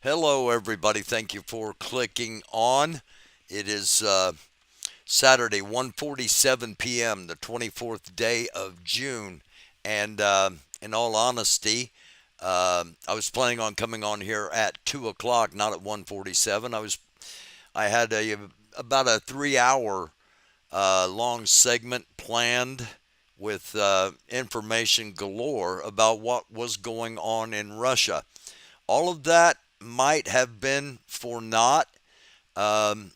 Hello, everybody. Thank you for clicking on. It is Saturday, 1:47 p.m., the 24th day of June. And in all honesty, I was planning on coming on here at 2 o'clock, not at 1:47. I had about a 3 hour long segment planned with information galore about what was going on in Russia. All of that might have been for naught. Um,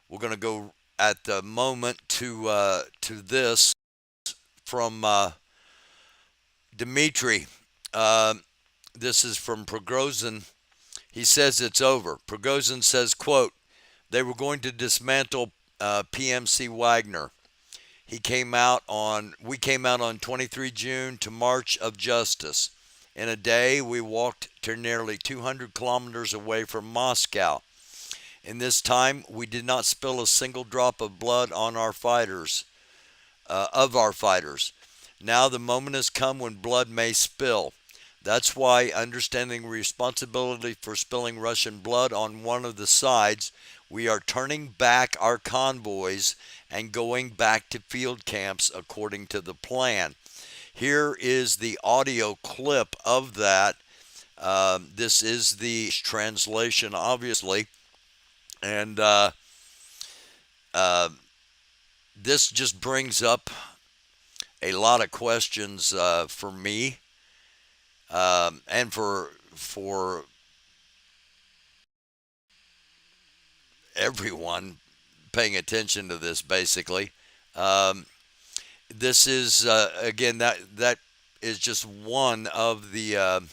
we're going to go at the moment to this from Dmitry. Uh, this is from Prigozhin. He says it's over. Prigozhin says, "quote They were going to dismantle PMC Wagner. He came out on We came out on 23 June to March of Justice. In a day, we walked to nearly 200 kilometers away from Moscow. In this time, we did not spill a single drop of blood on our fighters, of our fighters. Now the moment has come when blood may spill. That's why, understanding responsibility for spilling Russian blood on one of the sides, we are turning back our convoys and going back to field camps according to the plan." Here is the audio clip of that. This is the translation, obviously, and uh, this just brings up a lot of questions for me and for everyone paying attention to this. Basically, um, this is again that is just one of the um,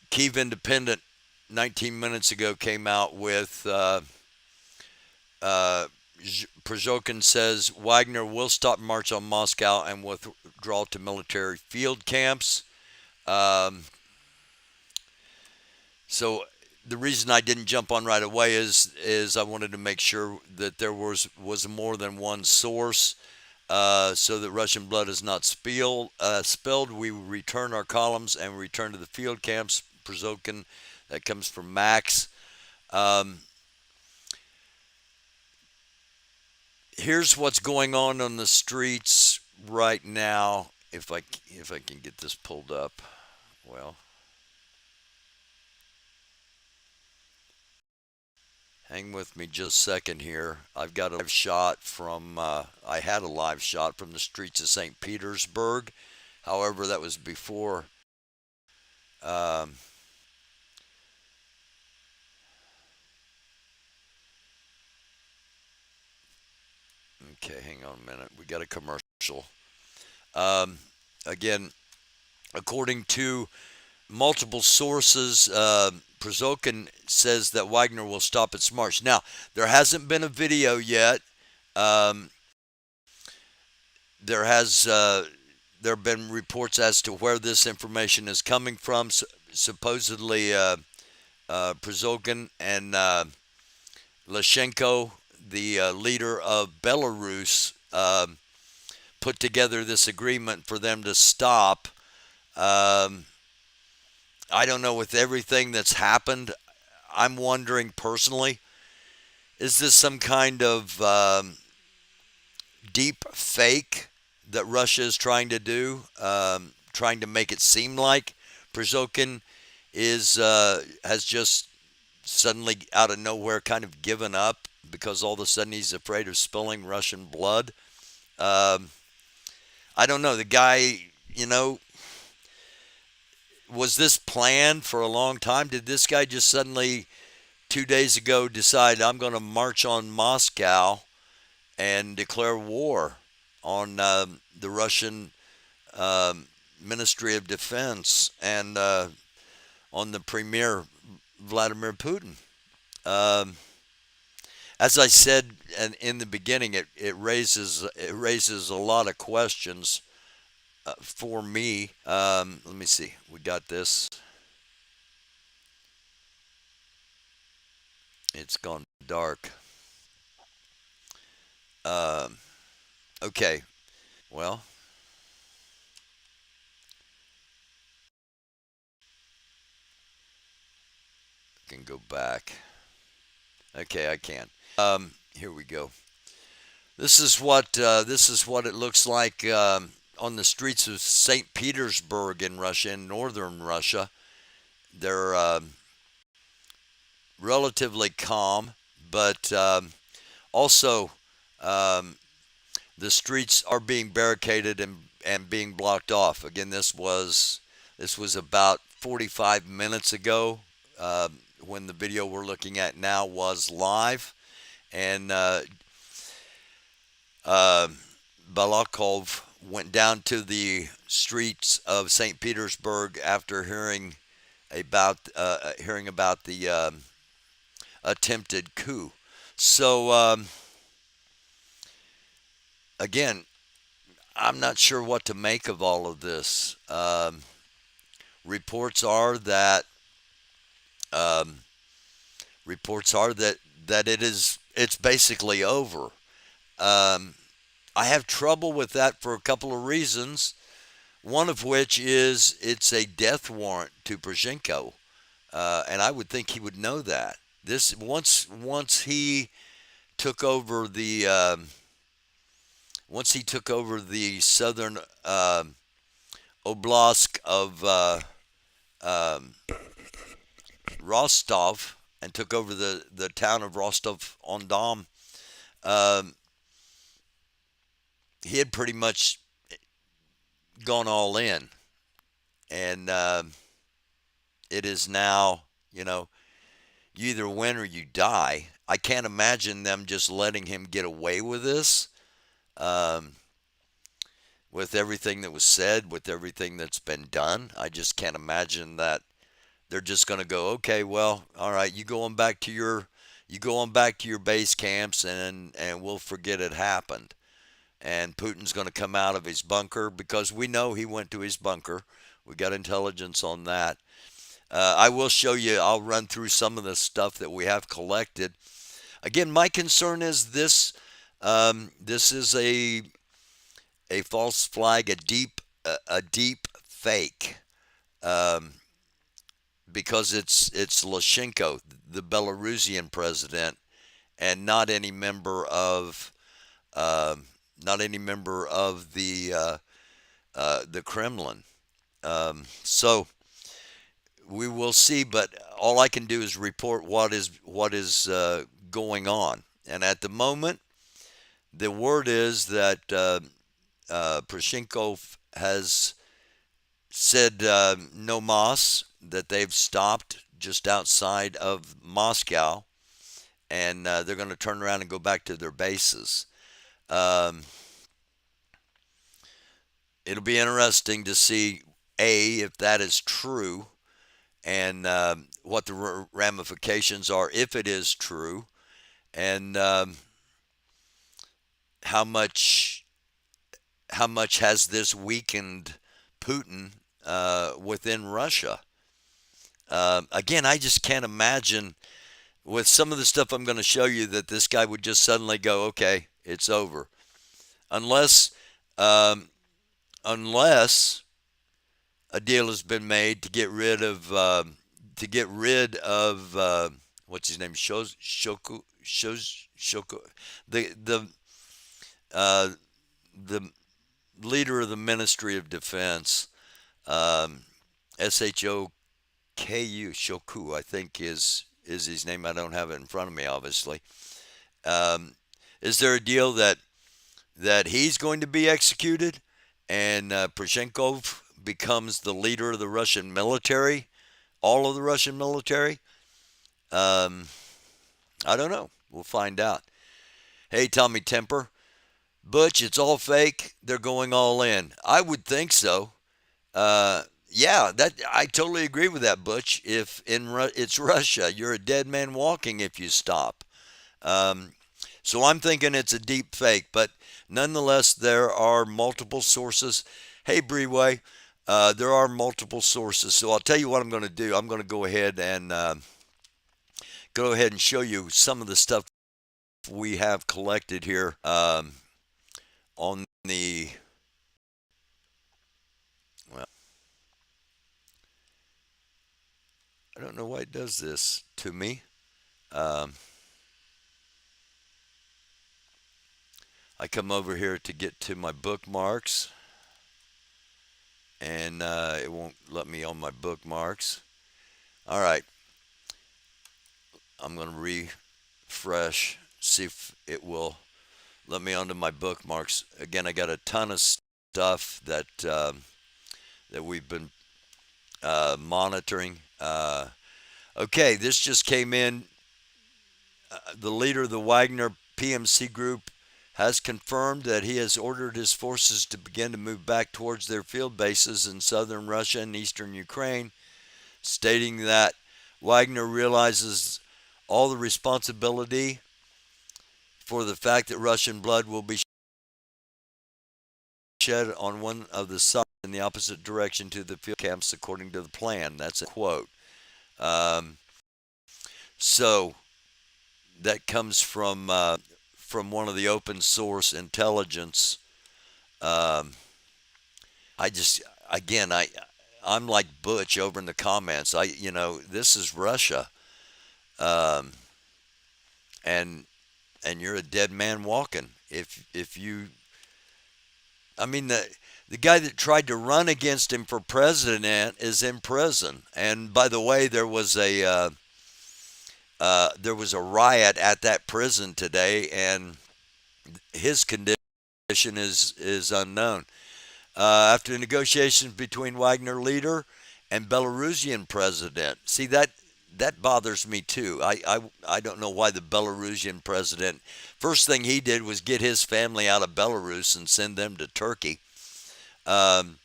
Kiev Independent 19 minutes ago came out with uh, Prigozhin says Wagner will stop march on Moscow and withdraw to military field camps. Um, so the reason I didn't jump on right away is I wanted to make sure that there was more than one source, so that Russian blood is not spilled. We return our columns and return to the field camps. Prigozhin, that comes from Max. Um, Here's what's going on the streets right now. If I can get this pulled up, well, hang with me just a second here. I've got a live shot from. I had a live shot from the streets of St. Petersburg. However, that was before. Um, okay, hang on a minute. We got a commercial. Um, Again, according to multiple sources, Prigozhin says that Wagner will stop its march. Now, there hasn't been a video yet. Um, there has there have been reports as to where this information is coming from. Supposedly, Prigozhin and Lukashenko, the leader of Belarus, put together this agreement for them to stop. Um, I don't know, with everything that's happened, I'm wondering personally, is this some kind of deep fake that Russia is trying to do, trying to make it seem like Prigozhin has just suddenly out of nowhere kind of given up because all of a sudden he's afraid of spilling Russian blood? Um, I don't know. The guy, you know, was this planned for a long time? Did this guy just suddenly 2 days ago decide I'm going to march on Moscow and declare war on the Russian um, Ministry of Defense and on the Premier Vladimir Putin? Um, as I said in the beginning, it raises a lot of questions for me. Let me see. We got this. It's gone dark. Um, okay. Well, Can go back. Okay, I can. Here we go. This is what it looks like on the streets of St. Petersburg in Russia, in northern Russia. They're relatively calm, but also um, the streets are being barricaded and being blocked off. Again, this was about 45 minutes ago when the video we're looking at now was live, and uh, Balakov went down to the streets of St. Petersburg after hearing about the attempted coup. So again, I'm not sure what to make of all of this. Reports are that um, reports are that it's basically over. Um, I have trouble with that for a couple of reasons. One of which is it's a death warrant to Poroshenko, and I would think he would know that. This once he took over the southern oblast of um, Rostov and took over the town of Rostov on Don. Um, he had pretty much gone all in, and it is now, you either win or you die. I can't imagine them just letting him get away with this, um, with everything that was said, with everything that's been done. I just can't imagine that they're just going to go, okay, well, all right, you go on back to your base camps, and we'll forget it happened. And Putin's going to come out of his bunker, because we know he went to his bunker. We got intelligence on that. I will show you. I'll run through some of the stuff that we have collected. Again, my concern is this. This is a false flag, a deep fake, um, because it's Lukashenko, the Belarusian president, and not any member of the Kremlin. So we will see, but all I can do is report what is going on. And at the moment, the word is that Poroshenko has said no mas, that they've stopped just outside of Moscow, and they're going to turn around and go back to their bases. Um, it'll be interesting to see, if that is true, and what the ramifications are if it is true, and how much how much has this weakened Putin within Russia. Again, I just can't imagine, with some of the stuff I'm going to show you, that this guy would just suddenly go, okay, it's over, unless um, unless a deal has been made to get rid of what's his name, Shoku, the uh, the leader of the Ministry of Defense, um, Shoku, Shoku, I think is his name. I don't have it in front of me, obviously. Um, is there a deal that he's going to be executed, and Poroshenko becomes the leader of the Russian military, all of the Russian military? Um, I don't know. We'll find out. Hey, Tommy Temper, Butch, it's all fake. They're going all in. I would think so. Yeah, that I totally agree with that, Butch. If it's Russia, you're a dead man walking if you stop. Um, so I'm thinking it's a deep fake, but nonetheless, there are multiple sources. Hey, Breeway, there are multiple sources. So I'll tell you what I'm going to do. I'm going to go ahead and show you some of the stuff we have collected here, on the, well, I don't know why it does this to me. Um, I come over here to get to my bookmarks, and it won't let me on my bookmarks. All right, I'm going to refresh, see if it will let me onto my bookmarks. Again, I got a ton of stuff that we've been monitoring. Okay, this just came in. The leader of the Wagner PMC group has confirmed that he has ordered his forces to begin to move back towards their field bases in southern Russia and eastern Ukraine, stating that Wagner realizes all the responsibility for the fact that Russian blood will be shed on one of the sides in the opposite direction to the field camps according to the plan. That's a quote. Um, so that comes from one of the open source intelligence. Um, I just again I'm like Butch over in the comments. This is Russia, um, and you're a dead man walking. If you, I mean the guy that tried to run against him for president is in prison. And by the way, there was a riot at that prison today, and his condition is unknown. After negotiations between Wagner leader and Belarusian president. See, that bothers me too. I don't know why the Belarusian president, first thing he did was get his family out of Belarus and send them to Turkey. Um,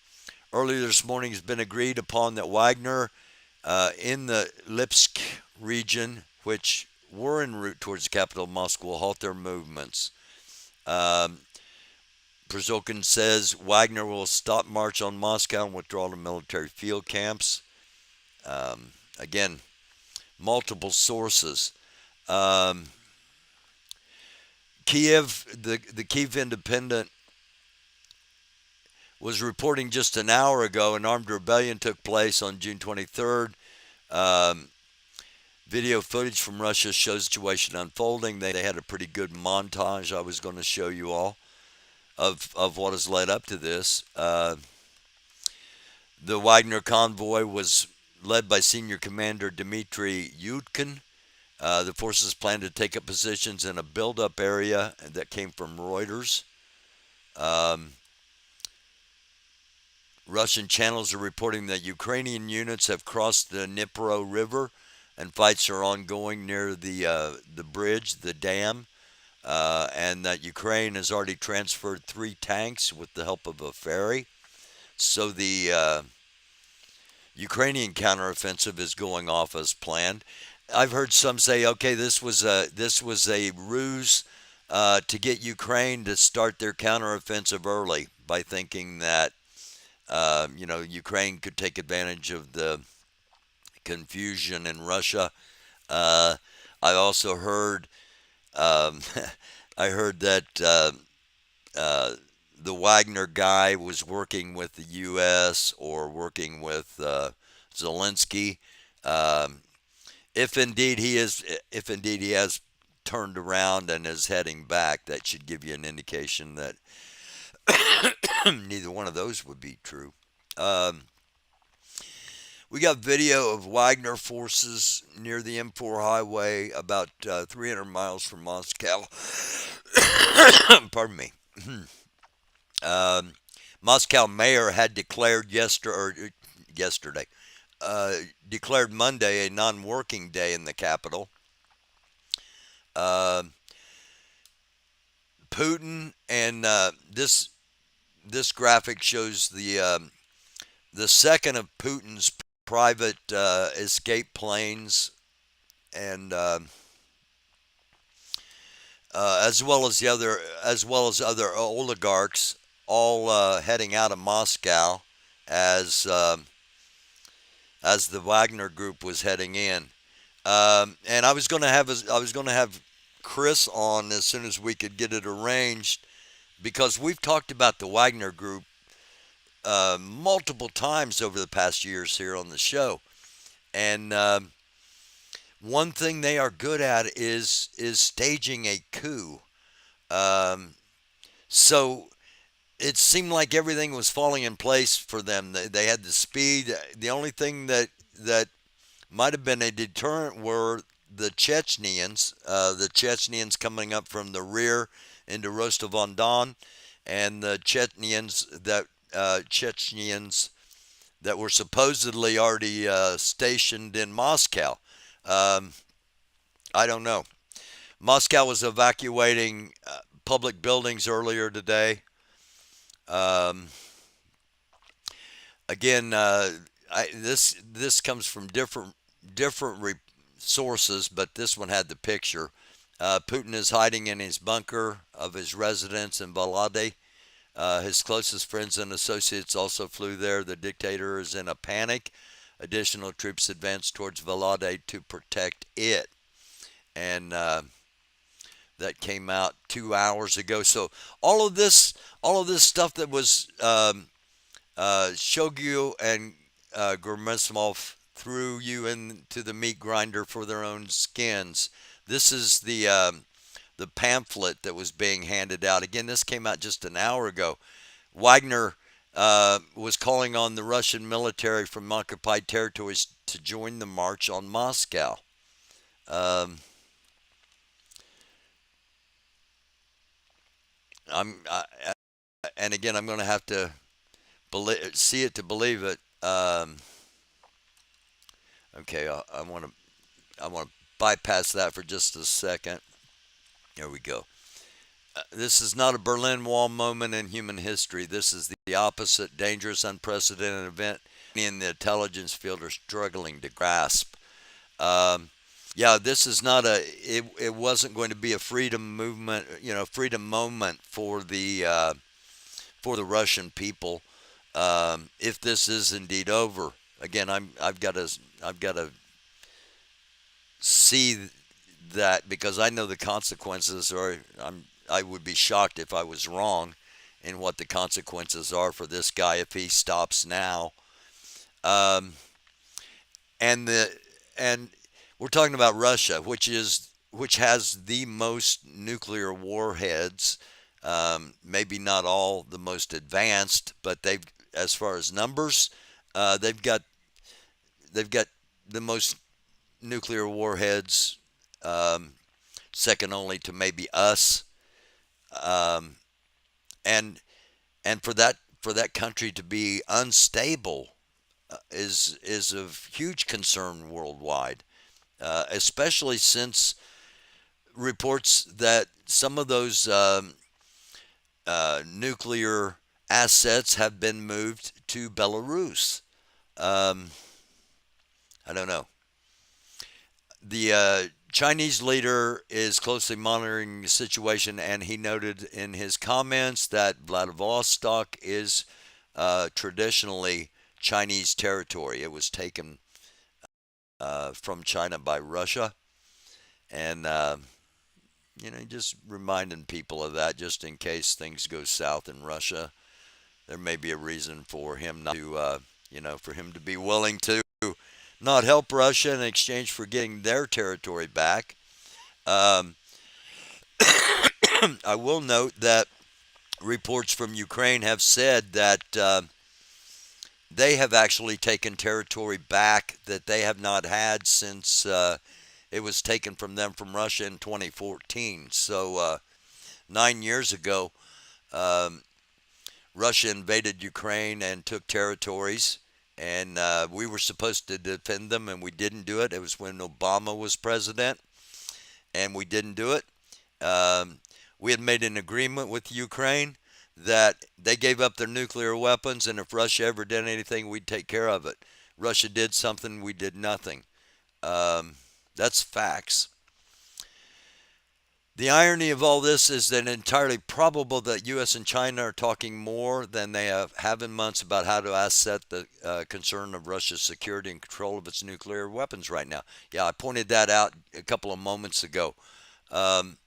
Earlier this morning has been agreed upon that Wagner in the Lipsk region, which were en route towards the capital Moscow, will halt their movements. Um, Przolkin says Wagner will stop march on Moscow and withdraw to military field camps. Again, multiple sources. Um, Kiev, the Kiev Independent was reporting just an hour ago an armed rebellion took place on June 23rd. Um, Video footage from Russia shows the situation unfolding. They had a pretty good montage I was going to show you all of what has led up to this. The Wagner convoy was led by Senior Commander Dmitry Yudkin. The forces plan to take up positions in a build-up area that came from Reuters. Um, Russian channels are reporting that Ukrainian units have crossed the Dnipro River and fights are ongoing near the bridge, the dam, and that Ukraine has already transferred 3 tanks with the help of a ferry. So the Ukrainian counteroffensive is going off as planned. I've heard some say, okay, this was a ruse to get Ukraine to start their counteroffensive early by thinking that Ukraine could take advantage of the confusion in Russia. I also heard um, I heard that the Wagner guy was working with the U.S. or working with Zelensky. Um, if indeed he has turned around and is heading back, that should give you an indication that neither one of those would be true. Um, we got video of Wagner forces near the M4 highway, about 300 miles from Moscow. Pardon me. um, Moscow mayor had declared yesterday, declared Monday a non-working day in the capital. Uh, Putin and this graphic shows the second of Putin's private escape planes, and as well as other oligarchs, all heading out of Moscow as the Wagner group was heading in. And I was going to have Chris on as soon as we could get it arranged, because we've talked about the Wagner group multiple times over the past years here on the show. And one thing they are good at is staging a coup. Um, so it seemed like everything was falling in place for them. They had the speed. The only thing that might have been a deterrent were the Chechnyans coming up from the rear into Rostov on Don, and the Chechnyans that were supposedly already stationed in Moscow. Um, I don't know. Moscow was evacuating public buildings earlier today. Um, again, this comes from different sources, but this one had the picture. Putin is hiding in his bunker of his residence in Valade. His closest friends and associates also flew there. The dictator is in a panic. Additional troops advanced towards Valade to protect it. And that came out 2 hours ago. So all of this stuff that was Shogyu and Gerasimov threw you into the meat grinder for their own skins. This is the pamphlet that was being handed out. Again, this came out just an hour ago. Wagner was calling on the Russian military from occupied territories to join the march on Moscow. Um, and again, I'm going to have to see it to believe it. Okay, I want to bypass that for just a second. There we go. This is not a Berlin Wall moment in human history. This is the opposite, dangerous, unprecedented event in the intelligence field are struggling to grasp. Um, yeah, this is not a. It wasn't going to be a freedom movement, freedom moment for the Russian people. If this is indeed over, again, I've got to see that because I know the consequences are. I would be shocked if I was wrong in what the consequences are for this guy if he stops now. Um, and the and we're talking about Russia, which has the most nuclear warheads. Maybe not all the most advanced, but they've, as far as numbers, uh, they've got they've got the most nuclear warheads, um, second only to maybe us. Um, and for that country to be unstable is of huge concern worldwide, especially since reports that some of those nuclear assets have been moved to Belarus. Um, I don't know. The Chinese leader is closely monitoring the situation, and he noted in his comments that Vladivostok is traditionally Chinese territory. It was taken from China by Russia, and just reminding people of that, just in case things go south in Russia. There may be a reason for him not to, for him to be willing to not help Russia in exchange for getting their territory back. Um, I will note that reports from Ukraine have said that they have actually taken territory back that they have not had since it was taken from them from Russia in 2014. So 9 years ago, um, Russia invaded Ukraine and took territories, and we were supposed to defend them, and we didn't do it. It was when Obama was president, and we didn't do it. Um, we had made an agreement with Ukraine that they gave up their nuclear weapons, and if Russia ever did anything, we'd take care of it. Russia did something, we did nothing. Um, that's facts. The irony of all this is that it's entirely probable that U.S. and China are talking more than they have in months about how to offset the concern of Russia's security and control of its nuclear weapons right now. Yeah, I pointed that out a couple of moments ago. Um,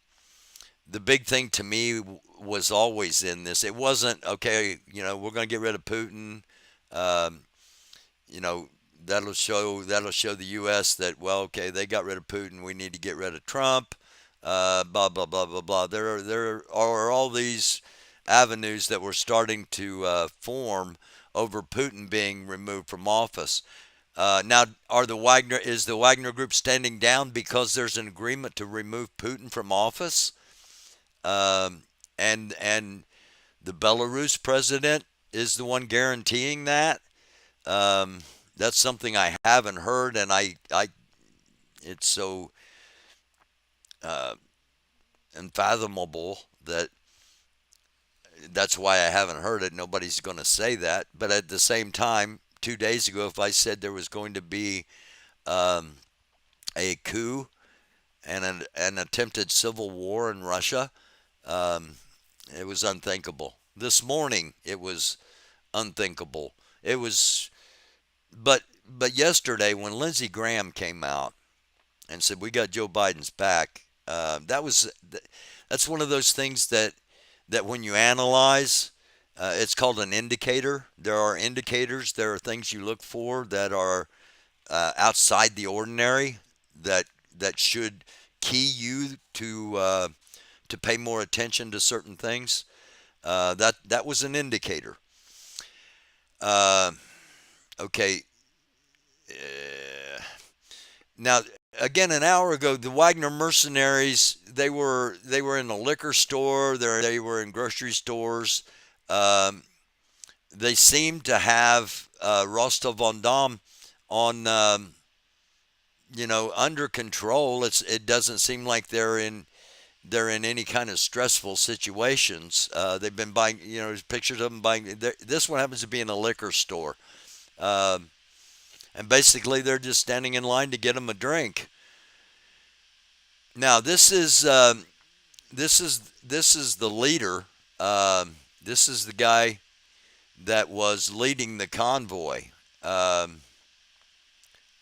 the big thing to me was always in this. It wasn't, okay, we're going to get rid of Putin. Um, you know, that'll show the U.S. that, well, okay, they got rid of Putin, we need to get rid of Trump. Blah blah blah blah blah. There are all these avenues that were starting to form over Putin being removed from office. Now, is the Wagner Group standing down because there's an agreement to remove Putin from office? And the Belarus president is the one guaranteeing that. Um, that's something I haven't heard, and I it's so uh, unfathomable that that's why I haven't heard it. Nobody's going to say that. But at the same time, 2 days ago, if I said there was going to be um, a coup and an attempted civil war in Russia, um, it was unthinkable. This morning, it was unthinkable. It was, but yesterday when Lindsey Graham came out and said we got Joe Biden's back, that's one of those things that when you analyze, it's called an indicator. There are indicators. There are things you look for that are outside the ordinary that should key you to pay more attention to certain things. That was an indicator. Uh, okay. Now, again, an hour ago, the Wagner mercenaries they were in a liquor store. They were in grocery stores. Um, they seem to have Rostov on Don on under control. It doesn't seem like they're in any kind of stressful situations. They've been buying, there's pictures of them buying. This one happens to be in a liquor store, um, and basically they're just standing in line to get them a drink. Now this is the leader. This is the guy that was leading the convoy. Um,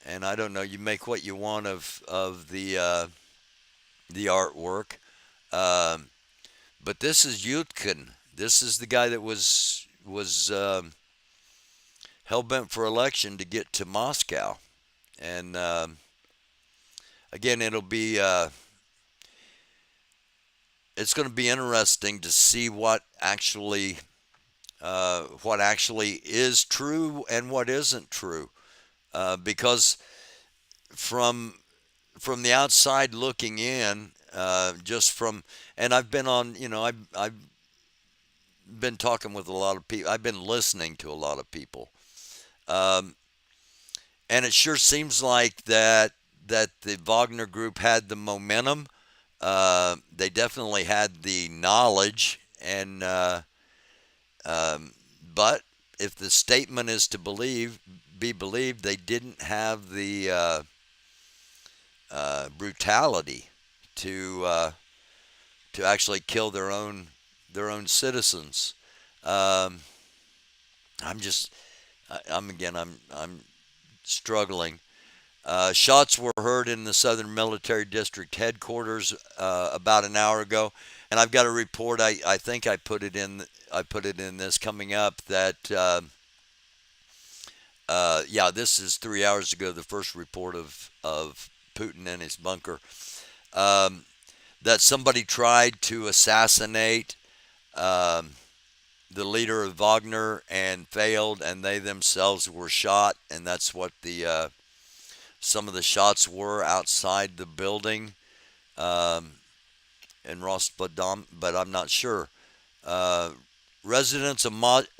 and I don't know. You make what you want of the artwork. Um, but this is Yutkin. This is the guy that was hell bent for election to get to Moscow. And again, it's going to be interesting to see what actually is true and what isn't true, because from the outside looking in, just from and I've been on, I've been talking with a lot of people. I've been listening to a lot of people, um, and it sure seems like that the Wagner Group had the momentum. They definitely had the knowledge, and um, but if the statement is to be believed, they didn't have the brutality to actually kill their own citizens. Um, I'm just I'm again I'm struggling. Shots were heard in the Southern Military District headquarters about an hour ago, and I've got a report. I think I put it in this coming up that yeah, this is 3 hours ago. The first report of Putin in his bunker, um, that somebody tried to assassinate um, the leader of Wagner and failed, and they themselves were shot, and that's what the some of the shots were outside the building um, in Rostov, but I'm not sure. Uh, Residents of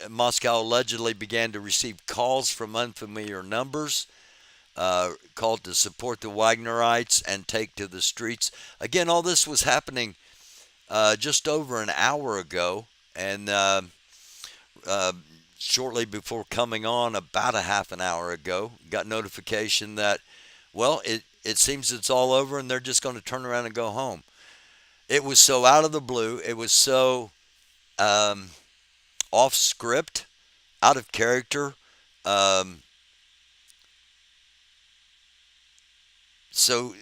Moscow allegedly began to receive calls from unfamiliar numbers, called to support the Wagnerites and take to the streets. Again, all this was happening just over an hour ago, and uh, shortly before coming on, about a half an hour ago, got notification that, well, it seems it's all over and they're just going to turn around and go home. It was so out of the blue. It was so um, off script, out of character. Um, so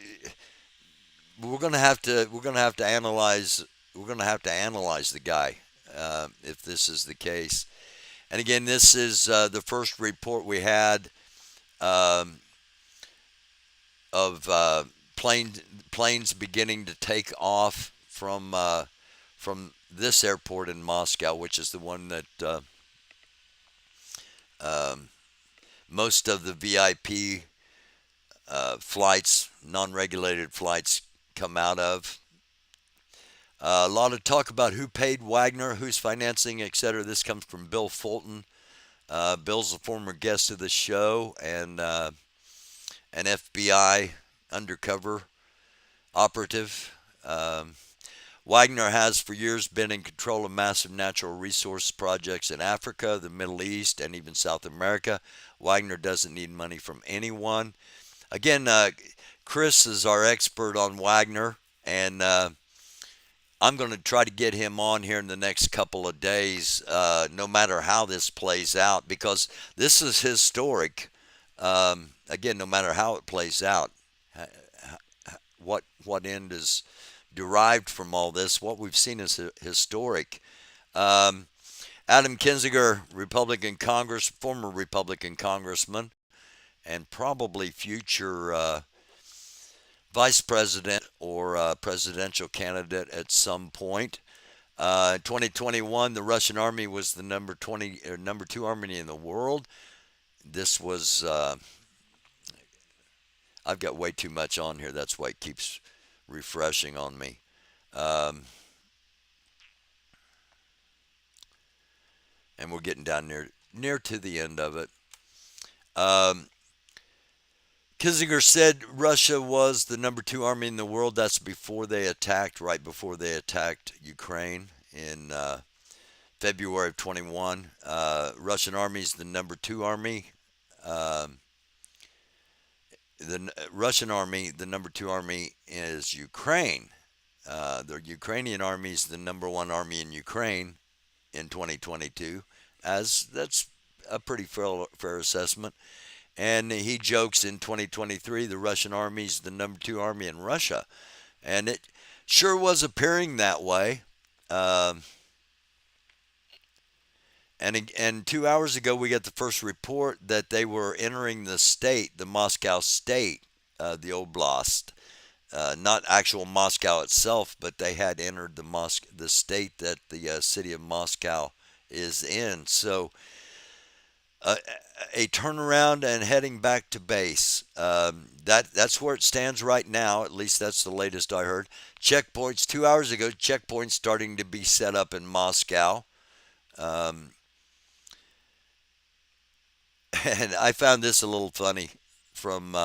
we're gonna have to analyze the guy, if this is the case. And again, this is the first report we had um, of planes beginning to take off from this airport in Moscow, which is the one that um, most of the VIP flights, non-regulated flights, come out of. A lot of talk about who paid Wagner, who's financing, etc. This comes from Bill Fulton. Bill's a former guest of the show and an FBI undercover operative. Wagner has for years been in control of massive natural resource projects in Africa, the Middle East, and even South America. Wagner doesn't need money from anyone. Again, Chris is our expert on Wagner, and I'm going to try to get him on here in the next couple of days, no matter how this plays out, because this is historic. Again, no matter how it plays out, what end is derived from all this, what we've seen is historic. Um, Adam Kinzinger, former Republican congressman, and probably future vice president or presidential candidate at some point. In 2021, the Russian army was the number 2 army in the world. This was I've got way too much on here. That's why it keeps refreshing on me. Um, and we're getting down near to the end of it. Um, Kissinger said Russia was the number 2 army in the world. That's right before they attacked Ukraine in February of 21. Russian army is the number 2 army. Um, the Russian army, the number 2 army is Ukraine. The Ukrainian army is the number 1 army in Ukraine in 2022. As that's a pretty fair assessment. And he jokes in 2023 the Russian army is the number 2 army in Russia. And it sure was appearing that way. Um, and 2 hours ago, we got the first report that they were entering the state, the Moscow state, the oblast. Not actual Moscow itself, but they had entered the state that the city of Moscow is in. So a turnaround and heading back to base. That's where it stands right now. At least that's the latest I heard. Checkpoints 2 hours ago. Checkpoints starting to be set up in Moscow. Um, and I found this a little funny from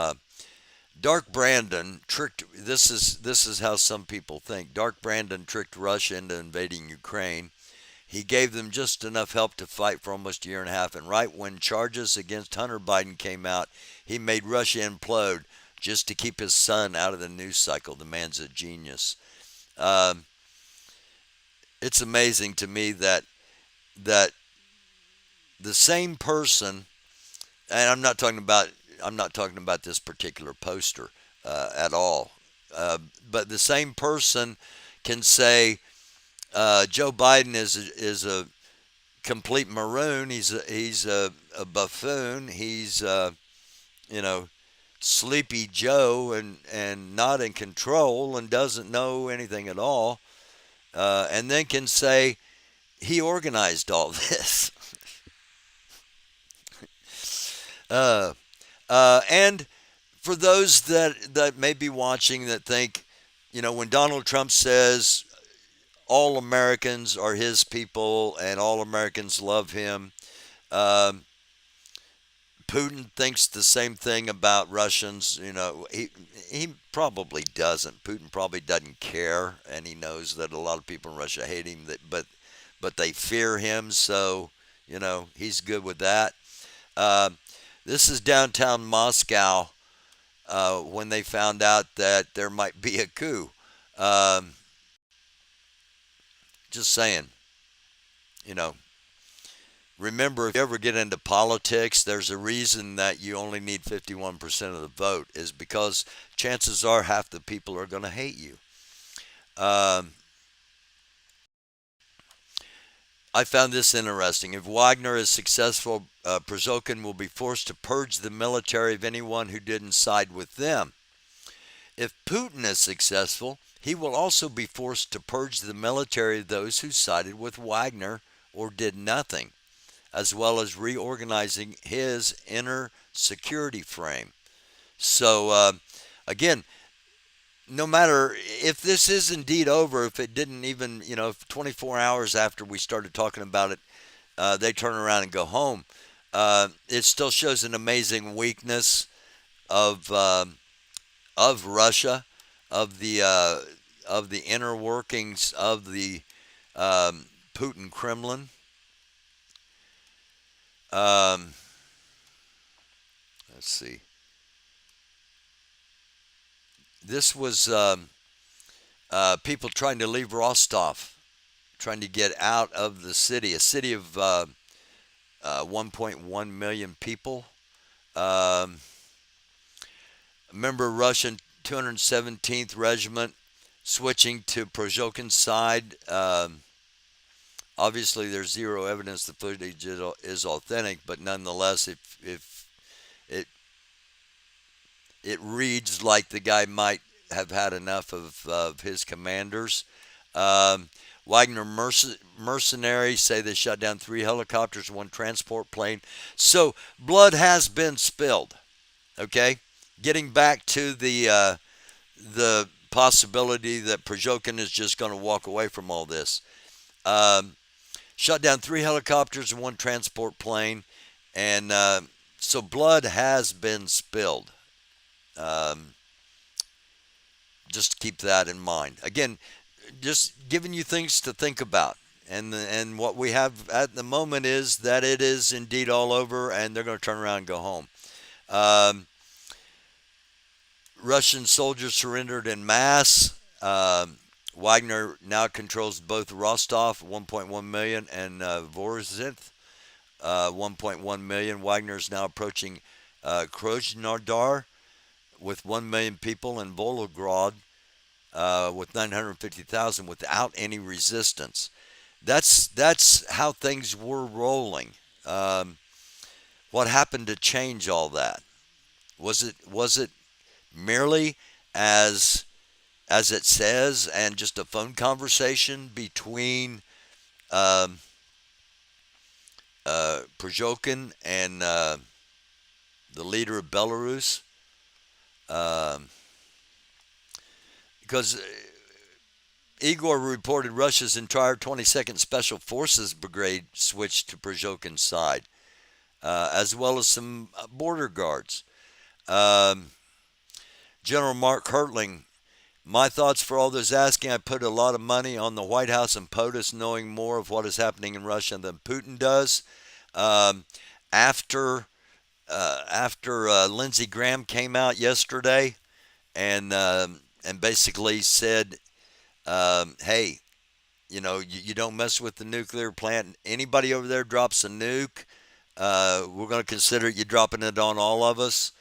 Dark Brandon tricked. This is how some people think. Dark Brandon tricked Russia into invading Ukraine. He gave them just enough help to fight for almost a year and a half, and right when charges against Hunter Biden came out, he made Russia implode just to keep his son out of the news cycle. The man's a genius. Um, it's amazing to me that the same person, and I'm not talking about this particular poster at all, but the same person can say Joe Biden is a complete maroon. He's a buffoon. He's you know sleepy Joe and not in control and doesn't know anything at all. And then can say he organized all this. uh, and for those that may be watching that think, when Donald Trump says all Americans are his people and all Americans love him, um, Putin thinks the same thing about Russians. He probably doesn't. Putin probably doesn't care, and he knows that a lot of people in Russia hate him. But they fear him, so he's good with that. Uh, this is downtown Moscow when they found out that there might be a coup. Um, just saying, you know. Remember, if you ever get into politics, there's a reason that you only need 51% of the vote, is because chances are half the people are going to hate you. Um, I found this interesting. If Wagner is successful, Prozhokin will be forced to purge the military of anyone who didn't side with them. If Putin is successful, he will also be forced to purge the military of those who sided with Wagner or did nothing, as well as reorganizing his inner security frame. So, again, no matter if this is indeed over, if it didn't even, if 24 hours after we started talking about it, they turn around and go home, it still shows an amazing weakness of Russia, of the inner workings of the Putin Kremlin. Um, let's see. This was people trying to leave Rostov, trying to get out of the city, a city of 1.1 million people. Um, Remember Russian 217th Regiment switching to Prozhokin's side. Obviously, there's zero evidence the footage is authentic, but nonetheless, if it it reads like the guy might have had enough of his commanders. Um, Wagner mercenaries say they shot down 3 helicopters, 1 transport plane. So blood has been spilled. Okay, getting back to the possibility that Prozhokin is just going to walk away from all this. Um, Shot down 3 helicopters and 1 transport plane, and so blood has been spilled. Um, just keep that in mind. Again, just giving you things to think about. And what we have at the moment is that it is indeed all over, and they're going to turn around and go home. Um, Russian soldiers surrendered in mass. Wagner now controls both Rostov, 1.1 million, and Voronezh, 1.1 million. Wagner is now approaching Krasnodar with 1 million people, and Volgograd with 950,000 without any resistance. That's how things were rolling. Um, what happened to change all that? Was it merely as it says, and just a phone conversation between um, Prozhokin and the leader of Belarus? Um, because Igor reported Russia's entire 22nd Special Forces Brigade switched to Prozhokin's side, as well as some border guards. Um, General Mark Hertling, my thoughts for all those asking. I put a lot of money on the White House and POTUS knowing more of what is happening in Russia than Putin does. Um, after Lindsey Graham came out yesterday and basically said, hey, you don't mess with the nuclear plant. Anybody over there drops a nuke, we're going to consider you dropping it on all of us.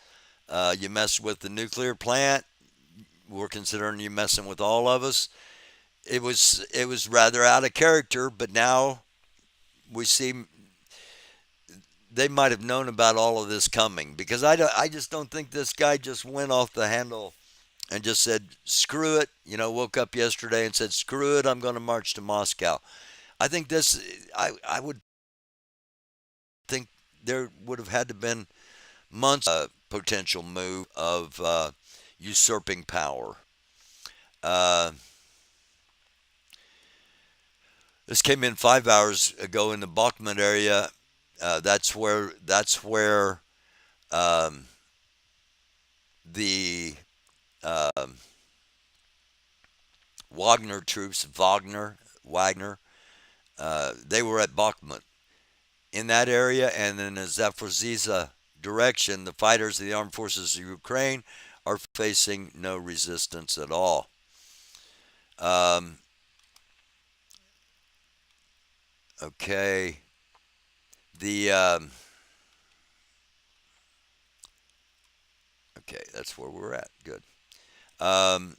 You mess with the nuclear plant, we're considering you messing with all of us. It was rather out of character, but now we see they might have known about all of this coming, because I just don't think this guy just went off the handle and just said screw it. Woke up yesterday and said screw it, I'm going to march to Moscow. I think I would think there would have had to been months potential move of usurping power. Uh, this came in 5 hours ago in the Bakhmut area. That's where um, the um, Wagner troops, Wagner, they were at Bakhmut in that area, and in the Zaporizhzhia direction, the fighters of the armed forces of Ukraine are facing no resistance at all. Um, okay, the okay, that's where we're at. Good. Um,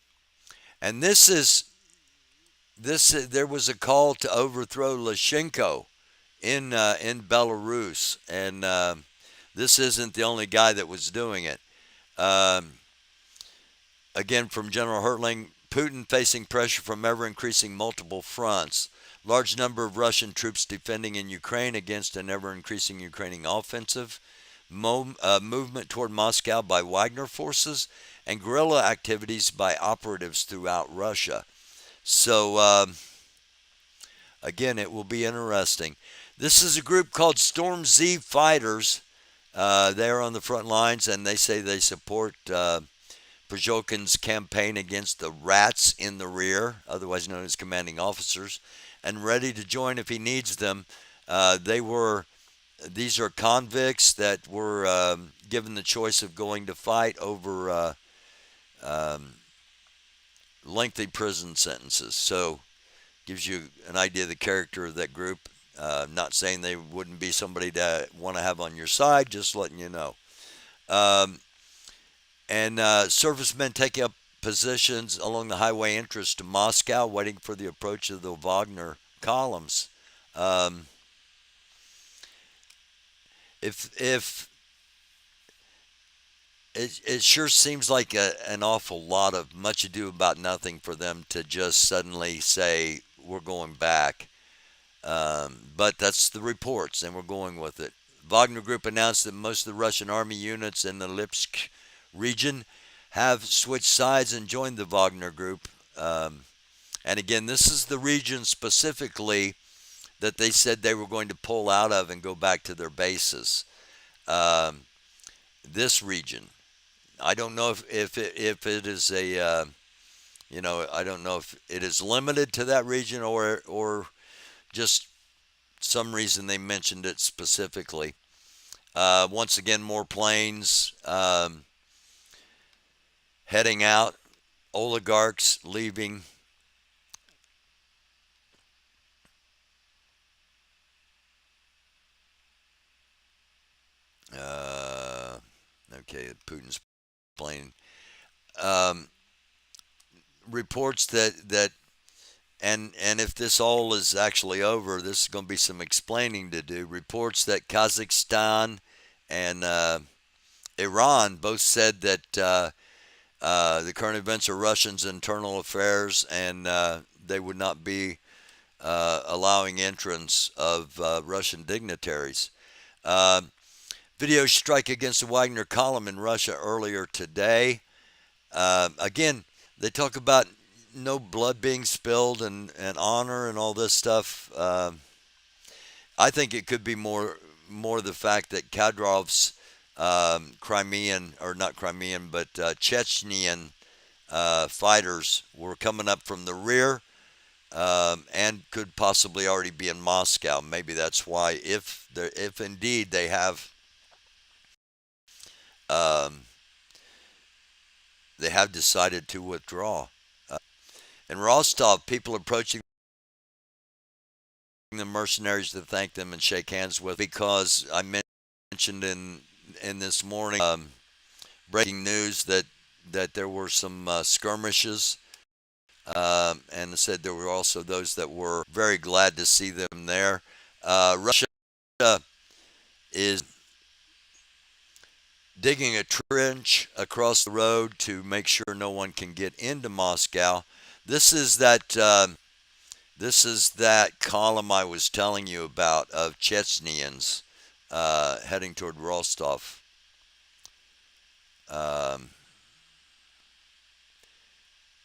and this is there was a call to overthrow Lukashenko in Belarus, and this isn't the only guy that was doing it. Um, Again, from General Hertling, Putin facing pressure from ever increasing multiple fronts. Large number of Russian troops defending in Ukraine against an ever increasing Ukrainian offensive. Movement toward Moscow by Wagner forces, and guerrilla activities by operatives throughout Russia. So, again, it will be interesting. This is a group called Storm Z Fighters. They're on the front lines, and they say they support Prigozhin's campaign against the rats in the rear, otherwise known as commanding officers, and ready to join if he needs them. They were These are convicts that were given the choice of going to fight over um, lengthy prison sentences. So gives you an idea of the character of that group. Not saying they wouldn't be somebody to want to have on your side, just letting you know. Um, and Servicemen taking up positions along the highway entrance to Moscow, waiting for the approach of the Wagner columns. Um, if it sure seems like an awful lot of much ado about nothing for them to just suddenly say we're going back. But that's the reports, and we're going with it. Wagner Group announced that most of the Russian army units in the Lipsk region have switched sides and joined the Wagner Group. And again, this is the region specifically that they said they were going to pull out of and go back to their bases. Um, this region. I don't know if it is I don't know if it is limited to that region or just some reason they mentioned it specifically. Once again, more planes heading out, oligarchs leaving. Uh, okay, Putin's plane. Um, Reports that and if this all is actually over, this is going to be some explaining to do. Reports that Kazakhstan and Iran both said that the current events are Russians' internal affairs, and they would not be allowing entrance of Russian dignitaries. Uh, Video strike against the Wagner column in Russia earlier today. Again, they talk about no blood being spilled and honor and all this stuff. I think it could be more the fact that Kadyrov's Crimean, or not Crimean, but Chechnyan fighters were coming up from the rear and could possibly already be in Moscow. Maybe that's why, if indeed um, they have decided to withdraw. In Rostov, people approaching the mercenaries to thank them and shake hands with, because I mentioned in this morning breaking news that there were some skirmishes, and said there were also those that were very glad to see them there. Russia is digging a trench across the road to make sure no one can get into Moscow. This is that column I was telling you about of Chechnyans heading toward Rostov. Um,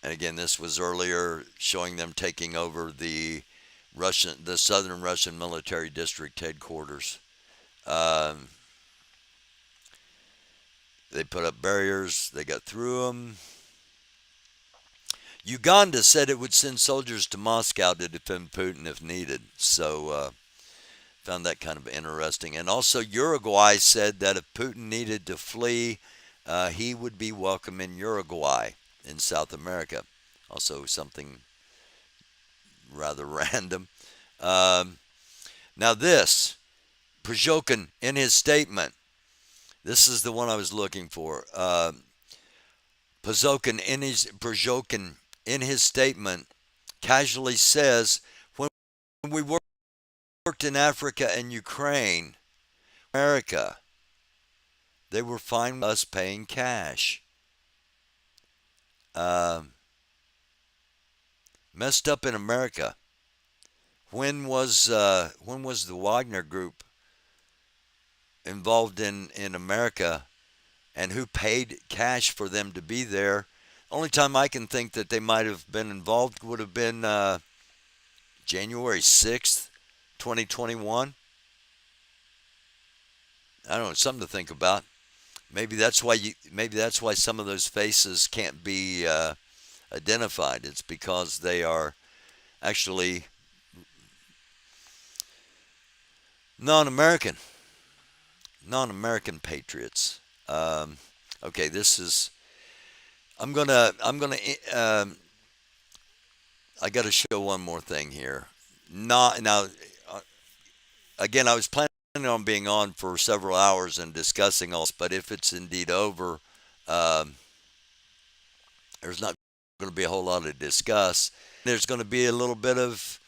and again, this was earlier showing them taking over the southern Russian military district headquarters. Um, they put up barriers. They got through them. Uganda said it would send soldiers to Moscow to defend Putin if needed. So found that kind of interesting. And also Uruguay said that if Putin needed to flee, he would be welcome in Uruguay in South America. Also something rather random. Um, Now this, Prigozhin in his statement, this is the one I was looking for. Prigozhin in his statement casually says, when we worked in Africa and Ukraine, America, they were fine with us paying cash. Um, Messed up in America. When was the Wagner Group involved in America, and who paid cash for them to be there? Only time I can think that they might have been involved would have been January 6th, 2021. I don't know, something to think about. Maybe that's why some of those faces can't be identified. It's because they are actually non-American, non-American patriots. Um, okay, this is. I'm gonna. I got to show one more thing here. Not now. uh, Again, I was planning on being on for several hours and discussing all this, but if it's indeed over, um, there's not going to be a whole lot to discuss. There's going to be a little bit of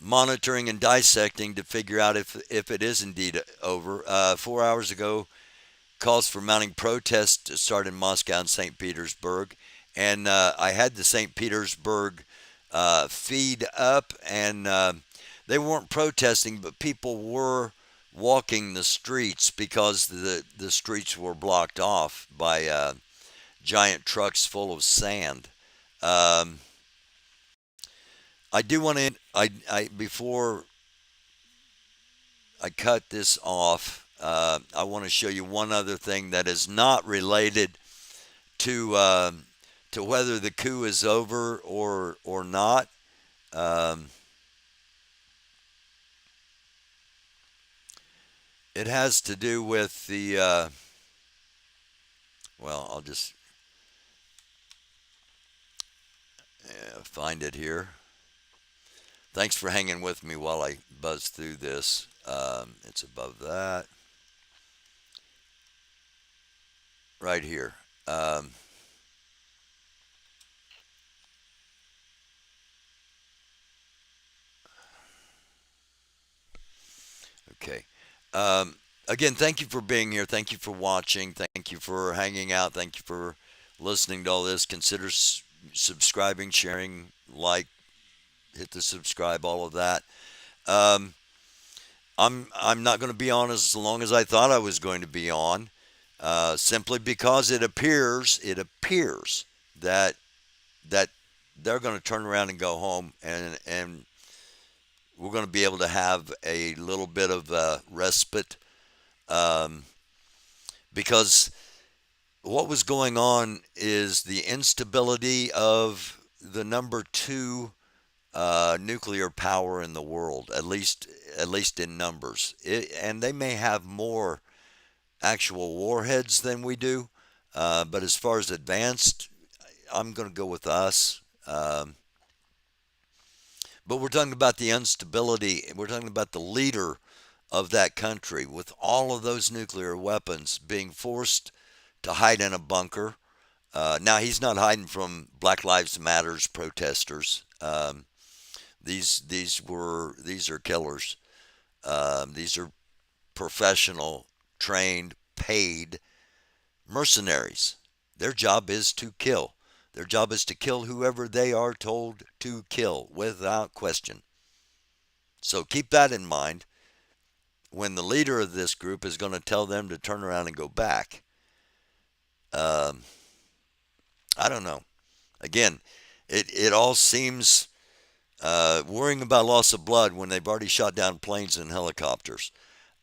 monitoring and dissecting to figure out if it is indeed over. 4 hours ago, calls for mounting protests to start in Moscow and St. Petersburg, and I had the St. Petersburg feed up, and they weren't protesting, but people were walking the streets because the streets were blocked off by giant trucks full of sand. Um, I do want to I before I cut this off. I want to show you one other thing that is not related to whether the coup is over or not. Um, it has to do with the well, I'll just find it here. Thanks for hanging with me while I buzz through this. It's above that, right here. Um, okay. Again, thank you for being here. Thank you for watching. Thank you for hanging out. Thank you for listening to all this. Consider subscribing, sharing, like, hit the subscribe, all of that. Um, I'm not going to be on as long as I thought I was going to be on, simply because it appears that that they're going to turn around and go home, and we're going to be able to have a little bit of respite, um, because what was going on is the instability of the number two nuclear power in the world, at least in numbers. And they may have more actual warheads than we do, but as far as advanced, I'm going to go with us. But we're talking about the instability. We're talking about the leader of that country with all of those nuclear weapons being forced to hide in a bunker. Now he's not hiding from Black Lives Matters protesters. These are killers. These are professional, trained, paid mercenaries. Their job is to kill. Their job is to kill whoever they are told to kill without question. So keep that in mind when the leader of this group is going to tell them to turn around and go back. Um, I don't know. Again, it all seems worrying about loss of blood when they've already shot down planes and helicopters.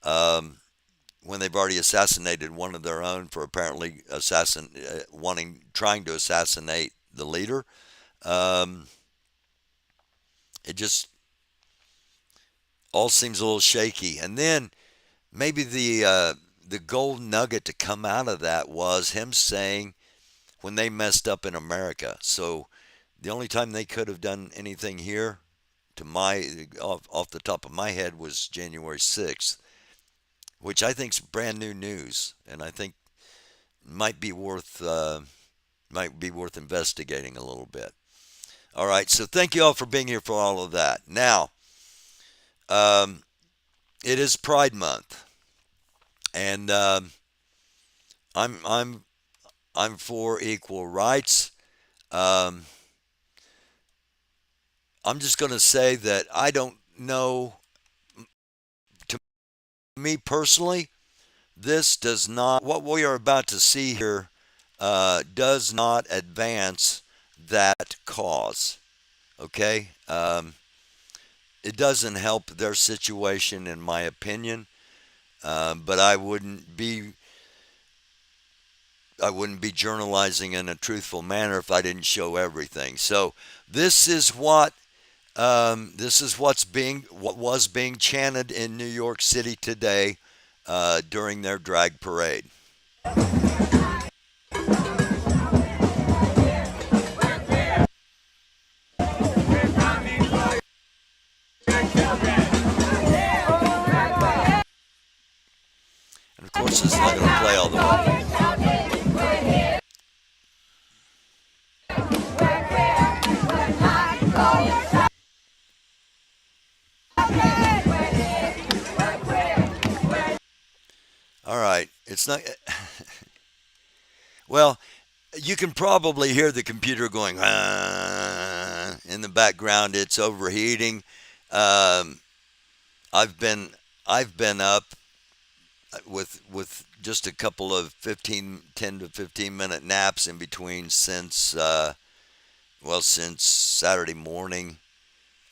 Um, when they've already assassinated one of their own for apparently trying to assassinate the leader. Um, it just all seems a little shaky. And then maybe the gold nugget to come out of that was him saying when they messed up in America. So the only time they could have done anything here, to my off the top of my head, was January 6th, which I think is brand new news, and I think might be worth investigating a little bit. All right. So thank you all for being here for all of that. Now, um, it is Pride Month, and I'm I'm I'm for equal rights. Um, I'm just going to say that I don't know. To me personally, this does not. What we are about to see here does not advance that cause. Okay. It doesn't help their situation, in my opinion. But I wouldn't be journalizing in a truthful manner if I didn't show everything. So this is what was being chanted in New York City today during their drag parade. And of course, it's not going to play all the way. All right, it's not. Well, you can probably hear the computer going in the background. It's overheating. Um, I've been I've been up with just a couple of 10 to 15 minute naps in between since Saturday morning.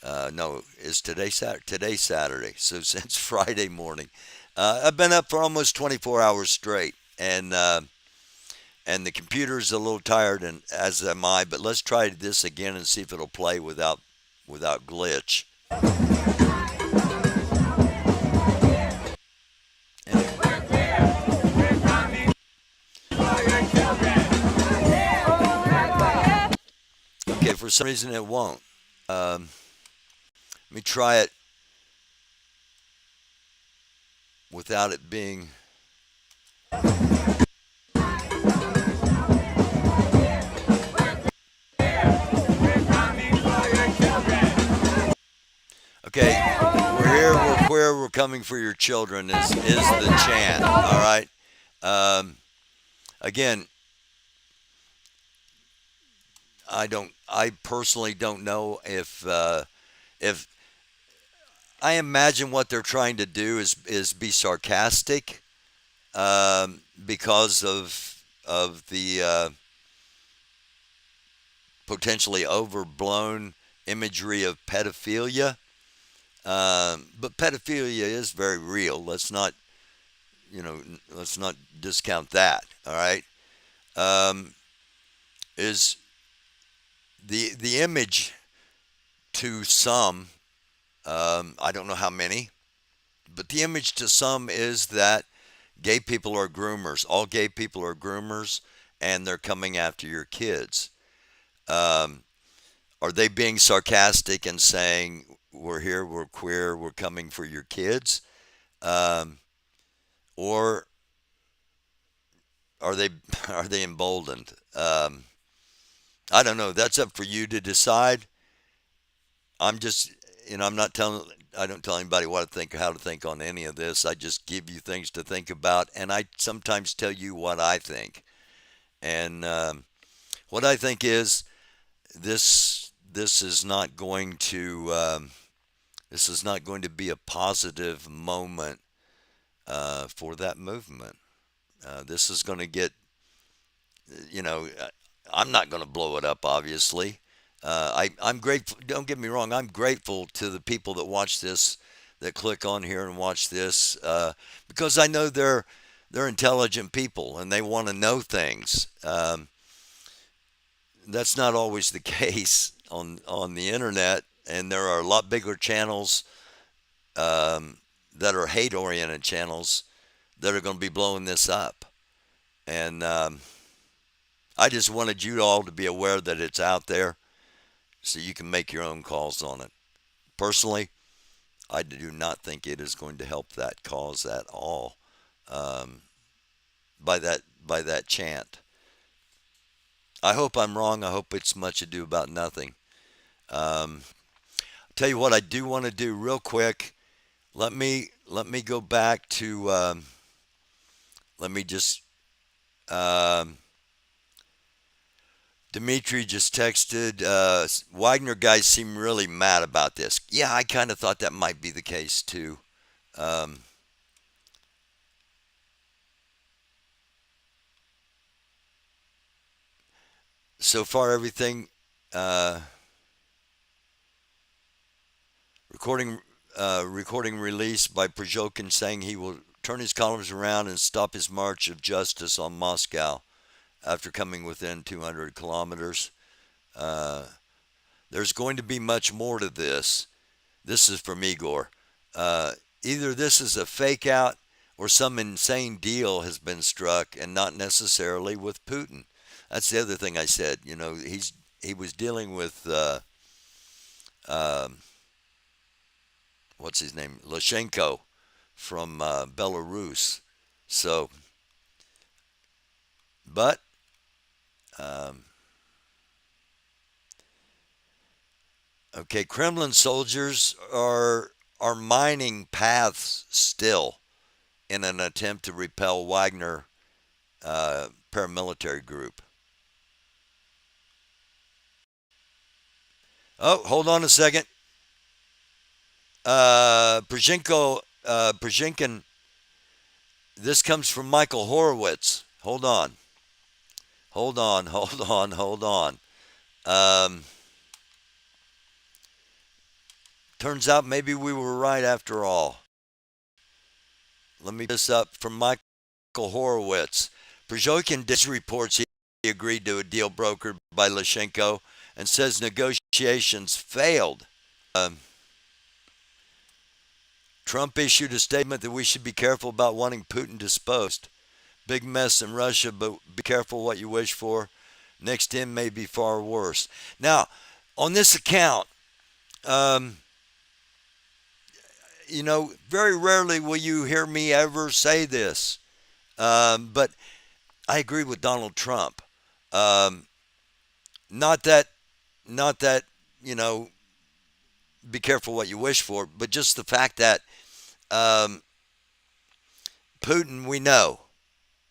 No, is today Saturday? Today's Saturday. So since Friday morning, I've been up for almost 24 hours straight, and the computer's a little tired, and as am I. But let's try this again and see if it'll play without glitch. Okay, for some reason it won't. Let me try it without it being. Okay, we're here, we're queer, we're coming for your children is the chant. All right. Um, Again, I personally don't know if I imagine what they're trying to do is be sarcastic because of the potentially overblown imagery of pedophilia. But pedophilia is very real. Let's not discount that. All right. Um, is the image to some? I don't know how many, but the image to some is that gay people are groomers. All gay people are groomers, and they're coming after your kids. Um, are they being sarcastic and saying, "We're here, we're queer, we're coming for your kids," um, or are they are they emboldened? I don't know. That's up for you to decide. I'm just, I'm not telling. I don't tell anybody what to think or how to think on any of this. I just give you things to think about, and I sometimes tell you what I think. And what I think is this is not going to this is not going to be a positive moment for that movement. This is going to get, you know, I'm not going to blow it up, obviously. I'm grateful. Don't get me wrong. I'm grateful to the people that watch this, that click on here and watch this, because I know they're intelligent people and they want to know things. That's not always the case on the internet, and there are a lot bigger channels that are hate-oriented channels that are going to be blowing this up. And I just wanted you all to be aware that it's out there so you can make your own calls on it. Personally, I do not think it is going to help that cause at all um, by that chant. I hope I'm wrong. I hope it's much ado about nothing. Um, Tell you what, I do want to do real quick. Let me go back to. Let me just. Um, Dimitri just texted. Wagner guys seem really mad about this. Yeah, I kind of thought that might be the case too. Um, so far, everything. Uh, recording. Recording released by Prozhokin saying he will turn his columns around and stop his march of justice on Moscow after coming within 200 kilometers. Uh, there's going to be much more to this. This is from Igor. Uh, Either this is a fake out or some insane deal has been struck, and not necessarily with Putin. That's the other thing I said. You know, he was dealing with um, what's his name, Lushenko from Belarus. So, but um, okay, Kremlin soldiers are mining paths still in an attempt to repel Wagner paramilitary group. Oh, hold on a second. Przhinkin, this comes from Michael Horowitz. Hold on. Hold on. Hold on. Hold on. Um, Turns out maybe we were right after all. Let me this up from Michael Horowitz. Przhinkin reports he agreed to a deal brokered by Lushenko and says negotiations failed. Um, Trump issued a statement that we should be careful about wanting Putin disposed. Big mess in Russia, but be careful what you wish for. Next in may be far worse. Now, on this account, um, very rarely will you hear me ever say this, but I agree with Donald Trump. Um, not that, not that, you know, be careful what you wish for, but just the fact that um, Putin, we know,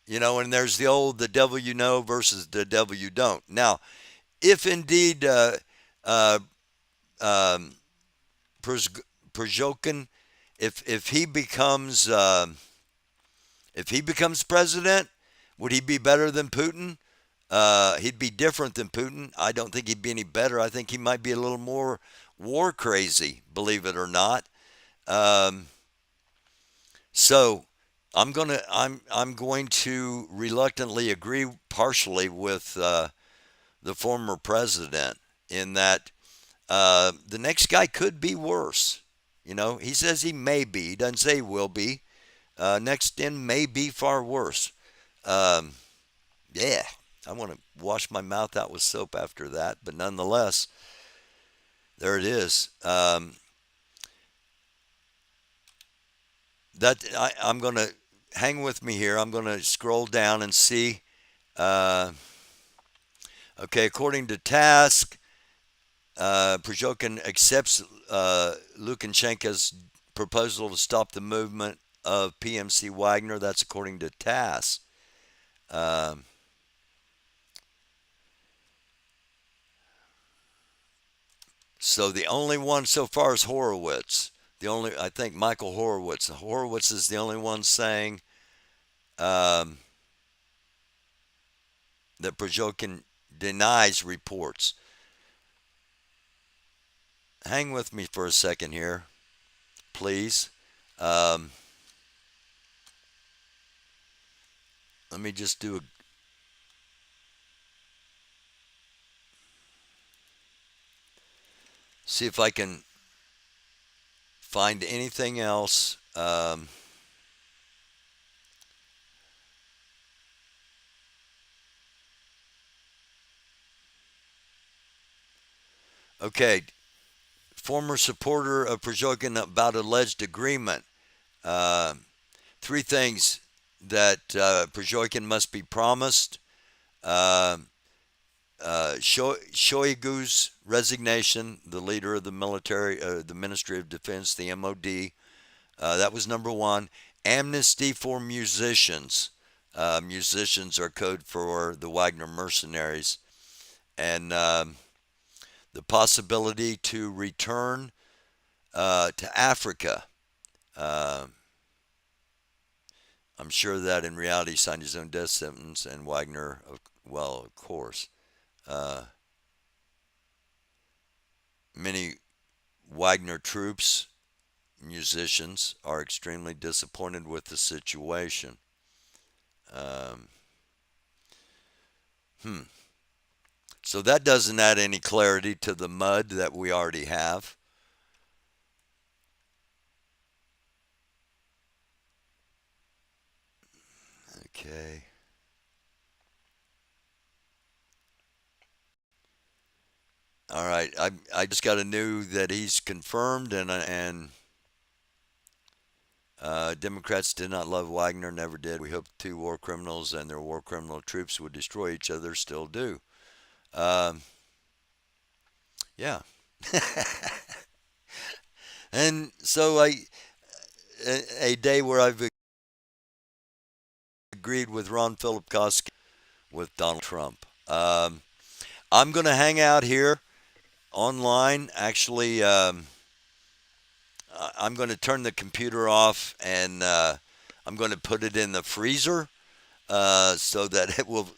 and there's the devil you know versus the devil you don't. Now, if indeed uh, um, Prozhokin, if he becomes president, would he be better than Putin? He'd be different than Putin. I don't think he'd be any better. I think he might be a little more war crazy, believe it or not. Um, so I'm going to reluctantly agree partially with the former president in that the next guy could be worse. He says he may be. He doesn't say he will be. Next in may be far worse. Um, yeah, I want to wash my mouth out with soap after that, but nonetheless, there it is. I'm going to hang with me here. I'm going to scroll down and see. Uh, okay, according to Task, Prozhokin accepts Lukashenko's proposal to stop the movement of PMC Wagner. That's according to TASS. Um, so the only one so far is Horowitz. I think Michael Horowitz. Horowitz is the only one saying um, that Prozhokin denies reports. Hang with me for a second here, please. Um, Let me just see if I can find anything else. Okay, former supporter of Prozhokin about alleged agreement. Uh, Three things that Prozhokin must be promised. Uh, Shoigu's resignation, the leader of the military, the Ministry of Defense, the MOD. That was number one. Amnesty for musicians. Musicians are code for the Wagner mercenaries. And the possibility to return to Africa. Uh, I'm sure that in reality he signed his own death sentence, and Wagner, well, of course. Uh, Many Wagner troops, musicians, are extremely disappointed with the situation. Um, hmm. So that doesn't add any clarity to the mud that we already have. Okay. All right. I just got a new that he's confirmed, and Democrats did not love Wagner, never did. We hope the two war criminals and their war criminal troops would destroy each other, still do. Um, yeah. And so a day where I've agreed with Ron Philip Koski with Donald Trump. I'm going to hang out here online. Actually, I'm going to turn the computer off and I'm going to put it in the freezer so that it will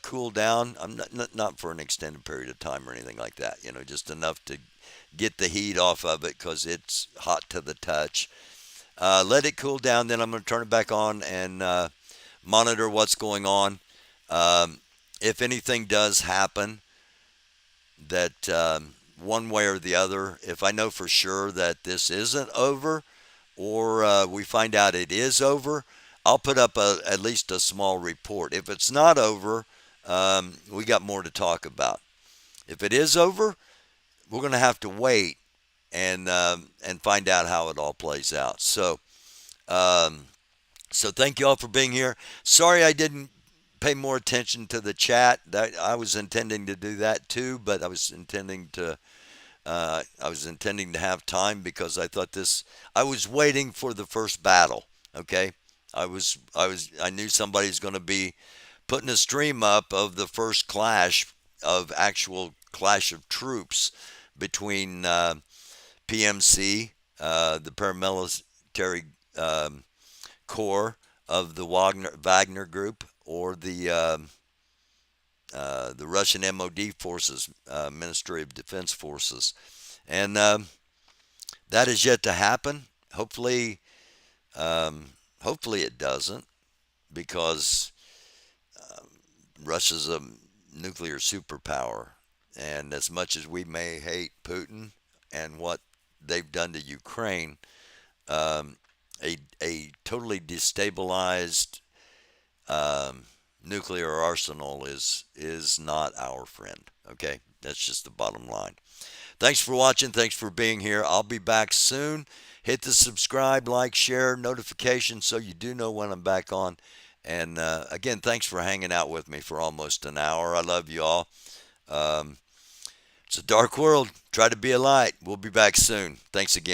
cool down. I'm not for an extended period of time or anything like that. Just enough to get the heat off of it because it's hot to the touch. Let it cool down, then I'm going to turn it back on and monitor what's going on. If anything does happen, that one way or the other, if I know for sure that this isn't over, or we find out it is over, I'll put up at least a small report. If it's not over, we got more to talk about. If it is over, we're going to have to wait and find out how it all plays out. Um, so thank you all for being here. Sorry I didn't pay more attention to the chat. That I was intending to do that too, but I was intending to have time because I thought this. I was waiting for the first battle. Okay, I knew somebody was going to be putting a stream up of the first clash of actual clash of troops between PMC, the paramilitary corps of the Wagner Group, or the Russian MOD forces, Ministry of Defense forces, and that is yet to happen. Hopefully it doesn't, because Russia's a nuclear superpower, and as much as we may hate Putin and what they've done to Ukraine, um, a totally destabilized nuclear arsenal is not our friend. Okay, that's just the bottom line. Thanks for watching. Thanks for being here. I'll be back soon. Hit the subscribe, like, share, notification so you do know when I'm back on. And again, thanks for hanging out with me for almost an hour. I love you all. Um, it's a dark world. Try to be a light. We'll be back soon. Thanks again.